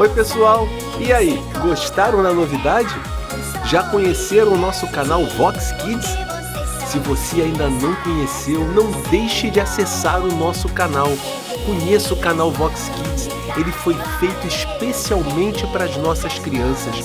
Oi pessoal, e aí, gostaram da novidade? Já conheceram o nosso canal Vox Kids? Se você ainda não conheceu, não deixe de acessar o nosso canal. Conheça o canal Vox Kids, ele foi feito especialmente para as nossas crianças.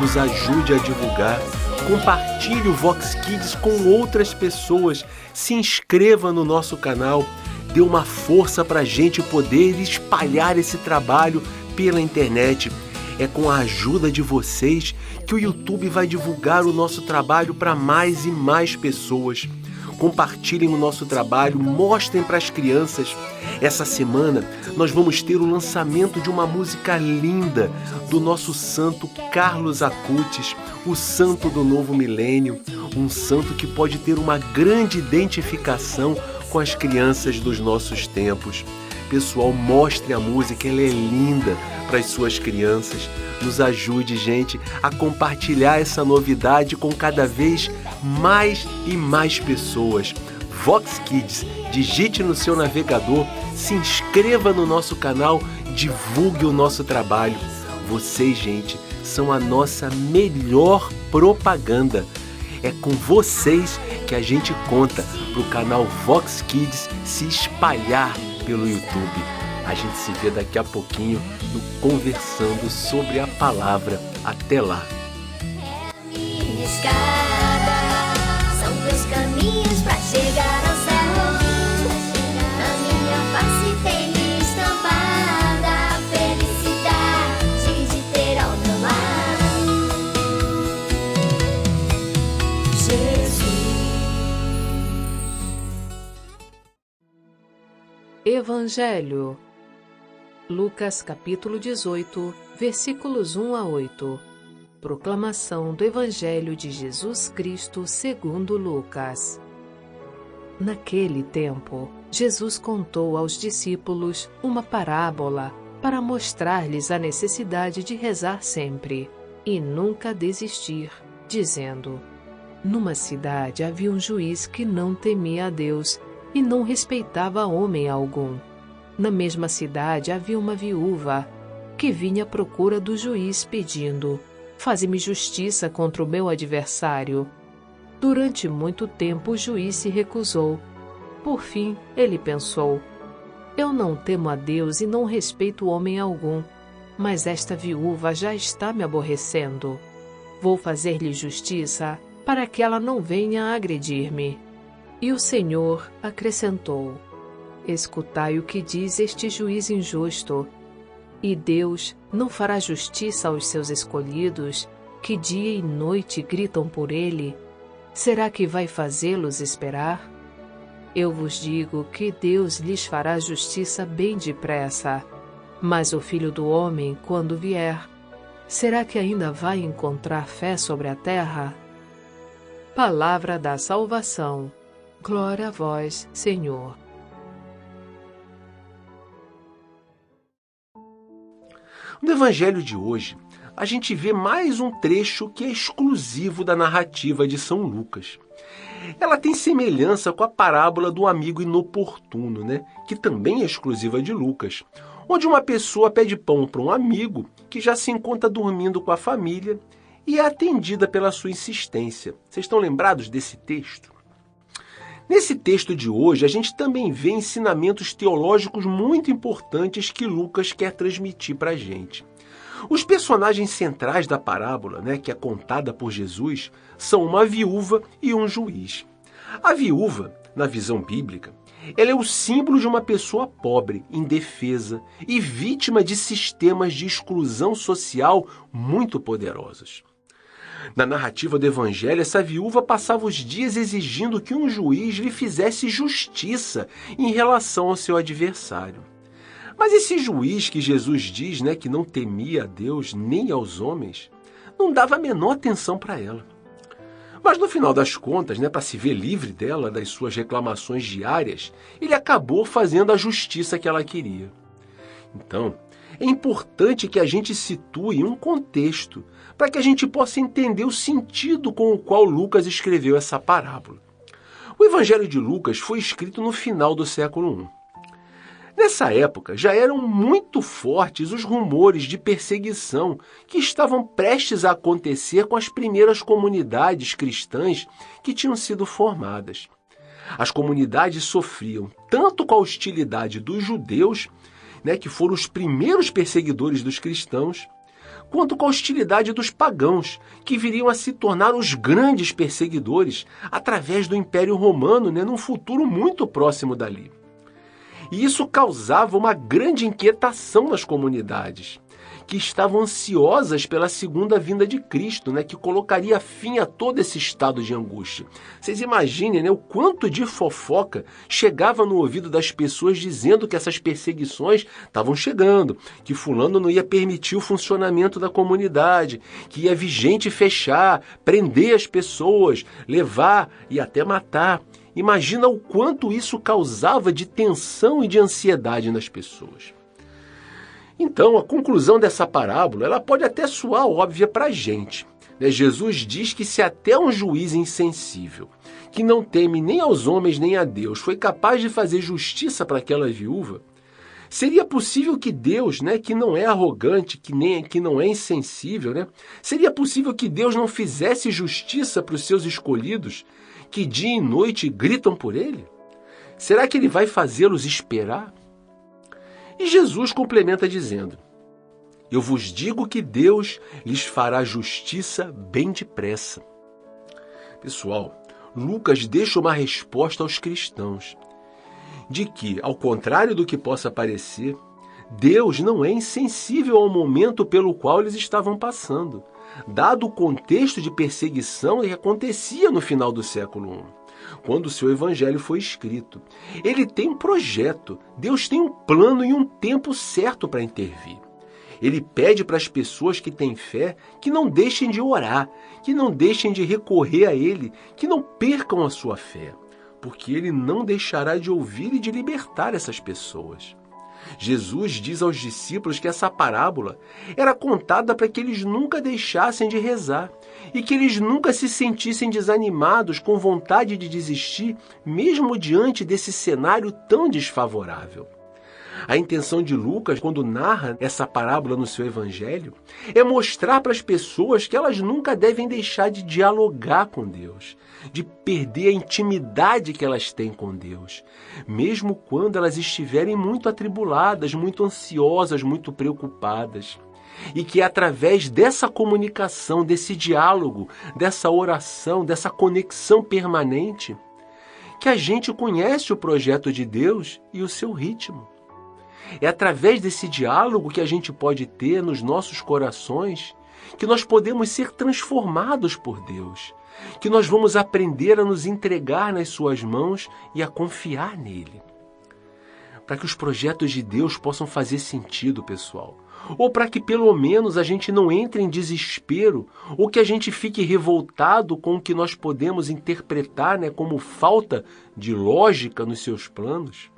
Nos ajude a divulgar, compartilhe o Vox Kids com outras pessoas, se inscreva no nosso canal, dê uma força para a gente poder espalhar esse trabalho pela internet. É com a ajuda de vocês que o YouTube vai divulgar o nosso trabalho para mais e mais pessoas. Compartilhem o nosso trabalho, mostrem para as crianças. Essa semana nós vamos ter o lançamento de uma música linda do nosso santo Carlos Acutis, o santo do novo milênio, um santo que pode ter uma grande identificação com as crianças dos nossos tempos. Pessoal, mostre a música, ela é linda para as suas crianças. Nos ajude, gente, a compartilhar essa novidade com cada vez mais e mais pessoas. Vox Kids, digite no seu navegador, se inscreva no nosso canal, divulgue o nosso trabalho. Vocês, gente, são a nossa melhor propaganda. É com vocês que a gente conta para o canal Vox Kids se espalhar pelo YouTube. A gente se vê daqui a pouquinho no Conversando sobre a Palavra. Até lá! Minha escada, são teus caminhos para chegar ao céu. Na minha face tem estampada a felicidade de ter ao meu lado Jesus. Evangelho, Lucas capítulo 18, versículos 1 a 8. Proclamação do Evangelho de Jesus Cristo segundo Lucas. Naquele tempo, Jesus contou aos discípulos uma parábola para mostrar-lhes a necessidade de rezar sempre e nunca desistir, dizendo: Numa cidade havia um juiz que não temia a Deus e não respeitava homem algum. Na mesma cidade havia uma viúva que vinha à procura do juiz pedindo: Faze-me justiça contra o meu adversário. Durante muito tempo o juiz se recusou. Por fim, ele pensou: Eu não temo a Deus e não respeito homem algum, mas esta viúva já está me aborrecendo. Vou fazer-lhe justiça para que ela não venha a agredir-me. E o Senhor acrescentou: Escutai o que diz este juiz injusto. E Deus não fará justiça aos seus escolhidos, que dia e noite gritam por ele? Será que vai fazê-los esperar? Eu vos digo que Deus lhes fará justiça bem depressa. Mas o Filho do Homem, quando vier, será que ainda vai encontrar fé sobre a terra? Palavra da salvação. Glória a vós, Senhor. No Evangelho de hoje, a gente vê mais um trecho que é exclusivo da narrativa de São Lucas. Ela tem semelhança com a parábola do amigo inoportuno, que também é exclusiva de Lucas, onde uma pessoa pede pão para um amigo que já se encontra dormindo com a família e é atendida pela sua insistência. Vocês estão lembrados desse texto? Nesse texto de hoje, a gente também vê ensinamentos teológicos muito importantes que Lucas quer transmitir para a gente. Os personagens centrais da parábola, que é contada por Jesus, são uma viúva e um juiz. A viúva, na visão bíblica, ela é o símbolo de uma pessoa pobre, indefesa e vítima de sistemas de exclusão social muito poderosos. Na narrativa do Evangelho, essa viúva passava os dias exigindo que um juiz lhe fizesse justiça em relação ao seu adversário. Mas esse juiz que Jesus diz que não temia a Deus nem aos homens, não dava a menor atenção para ela. Mas no final das contas, para se ver livre dela, das suas reclamações diárias, ele acabou fazendo a justiça que ela queria. Então, é importante que a gente situe um contexto para que a gente possa entender o sentido com o qual Lucas escreveu essa parábola. O Evangelho de Lucas foi escrito no final do século I. Nessa época, já eram muito fortes os rumores de perseguição que estavam prestes a acontecer com as primeiras comunidades cristãs que tinham sido formadas. As comunidades sofriam tanto com a hostilidade dos judeus, que foram os primeiros perseguidores dos cristãos, quanto com a hostilidade dos pagãos, que viriam a se tornar os grandes perseguidores através do Império Romano, num futuro muito próximo dali. E isso causava uma grande inquietação nas comunidades, que estavam ansiosas pela segunda vinda de Cristo, que colocaria fim a todo esse estado de angústia. Vocês imaginem, o quanto de fofoca chegava no ouvido das pessoas dizendo que essas perseguições estavam chegando, que fulano não ia permitir o funcionamento da comunidade, que ia vir gente fechar, prender as pessoas, levar e até matar. Imagina o quanto isso causava de tensão e de ansiedade nas pessoas. Então, a conclusão dessa parábola, ela pode até soar óbvia para a gente. Jesus diz que se até um juiz insensível, que não teme nem aos homens nem a Deus, foi capaz de fazer justiça para aquela viúva, seria possível que Deus, que não é arrogante, que não é insensível, seria possível que Deus não fizesse justiça para os seus escolhidos, que dia e noite gritam por ele? Será que ele vai fazê-los esperar? E Jesus complementa dizendo: eu vos digo que Deus lhes fará justiça bem depressa. Pessoal, Lucas deixa uma resposta aos cristãos, de que, ao contrário do que possa parecer, Deus não é insensível ao momento pelo qual eles estavam passando, dado o contexto de perseguição que acontecia no final do século I, quando o seu evangelho foi escrito. Ele tem um projeto, Deus tem um plano e um tempo certo para intervir. Ele pede para as pessoas que têm fé que não deixem de orar, que não deixem de recorrer a Ele, que não percam a sua fé, porque Ele não deixará de ouvir e de libertar essas pessoas. Jesus diz aos discípulos que essa parábola era contada para que eles nunca deixassem de rezar e que eles nunca se sentissem desanimados, com vontade de desistir, mesmo diante desse cenário tão desfavorável. A intenção de Lucas, quando narra essa parábola no seu evangelho, é mostrar para as pessoas que elas nunca devem deixar de dialogar com Deus, de perder a intimidade que elas têm com Deus, mesmo quando elas estiverem muito atribuladas, muito ansiosas, muito preocupadas. E que é através dessa comunicação, desse diálogo, dessa oração, dessa conexão permanente, que a gente conhece o projeto de Deus e o seu ritmo. É através desse diálogo que a gente pode ter nos nossos corações que nós podemos ser transformados por Deus, que nós vamos aprender a nos entregar nas suas mãos e a confiar nele. Para que os projetos de Deus possam fazer sentido, pessoal, ou para que pelo menos a gente não entre em desespero, ou que a gente fique revoltado com o que nós podemos interpretar como falta de lógica nos seus planos,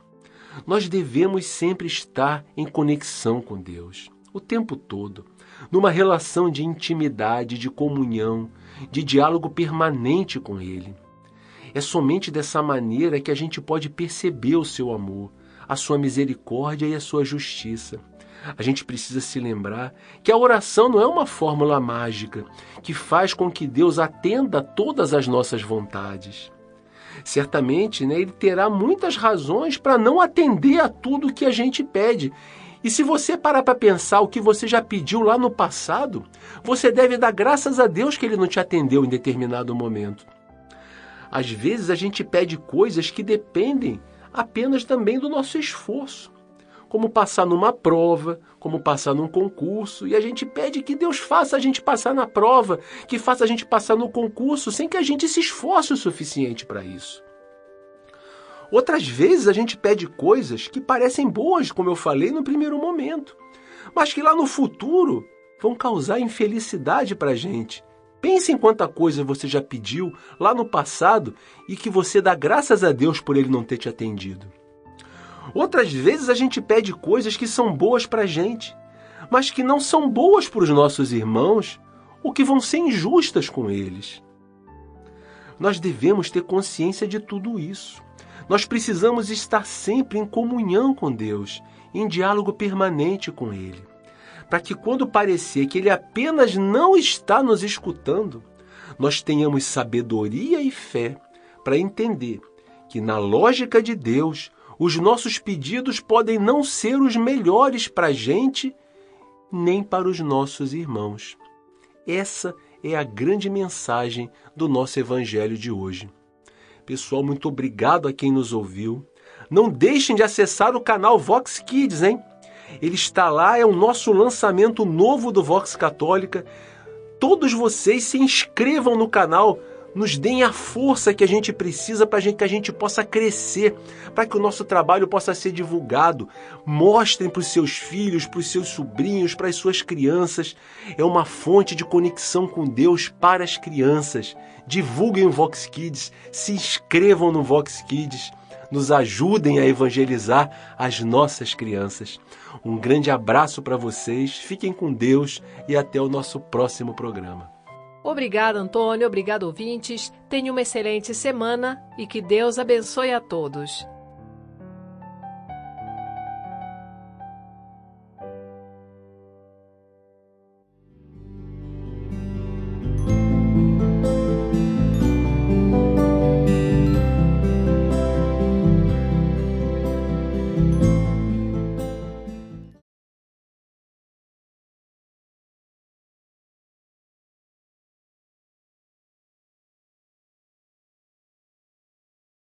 nós devemos sempre estar em conexão com Deus, o tempo todo, numa relação de intimidade, de comunhão, de diálogo permanente com Ele. É somente dessa maneira que a gente pode perceber o seu amor, a sua misericórdia e a sua justiça. A gente precisa se lembrar que a oração não é uma fórmula mágica que faz com que Deus atenda a todas as nossas vontades. Certamente, Ele terá muitas razões para não atender a tudo que a gente pede. E se você parar para pensar o que você já pediu lá no passado, você deve dar graças a Deus que Ele não te atendeu em determinado momento. Às vezes a gente pede coisas que dependem apenas também do nosso esforço, como passar numa prova, como passar num concurso, e a gente pede que Deus faça a gente passar na prova, que faça a gente passar no concurso, sem que a gente se esforce o suficiente para isso. Outras vezes a gente pede coisas que parecem boas, como eu falei no primeiro momento, mas que lá no futuro vão causar infelicidade para a gente. Pense em quanta coisa você já pediu lá no passado e que você dá graças a Deus por Ele não ter te atendido. Outras vezes a gente pede coisas que são boas para a gente, mas que não são boas para os nossos irmãos ou que vão ser injustas com eles. Nós devemos ter consciência de tudo isso. Nós precisamos estar sempre em comunhão com Deus, em diálogo permanente com Ele, para que quando parecer que Ele apenas não está nos escutando, nós tenhamos sabedoria e fé para entender que na lógica de Deus, os nossos pedidos podem não ser os melhores para a gente, nem para os nossos irmãos. Essa é a grande mensagem do nosso Evangelho de hoje. Pessoal, muito obrigado a quem nos ouviu. Não deixem de acessar o canal Vox Kids, hein? Ele está lá, é o nosso lançamento novo do Vox Católica. Todos vocês se inscrevam no canal, nos deem a força que a gente precisa para que a gente possa crescer, para que o nosso trabalho possa ser divulgado. Mostrem para os seus filhos, para os seus sobrinhos, para as suas crianças. É uma fonte de conexão com Deus para as crianças. Divulguem o Vox Kids, se inscrevam no Vox Kids, nos ajudem a evangelizar as nossas crianças. Um grande abraço para vocês, fiquem com Deus e até o nosso próximo programa. Obrigada, Antônio. Obrigado, ouvintes. Tenha uma excelente semana e que Deus abençoe a todos.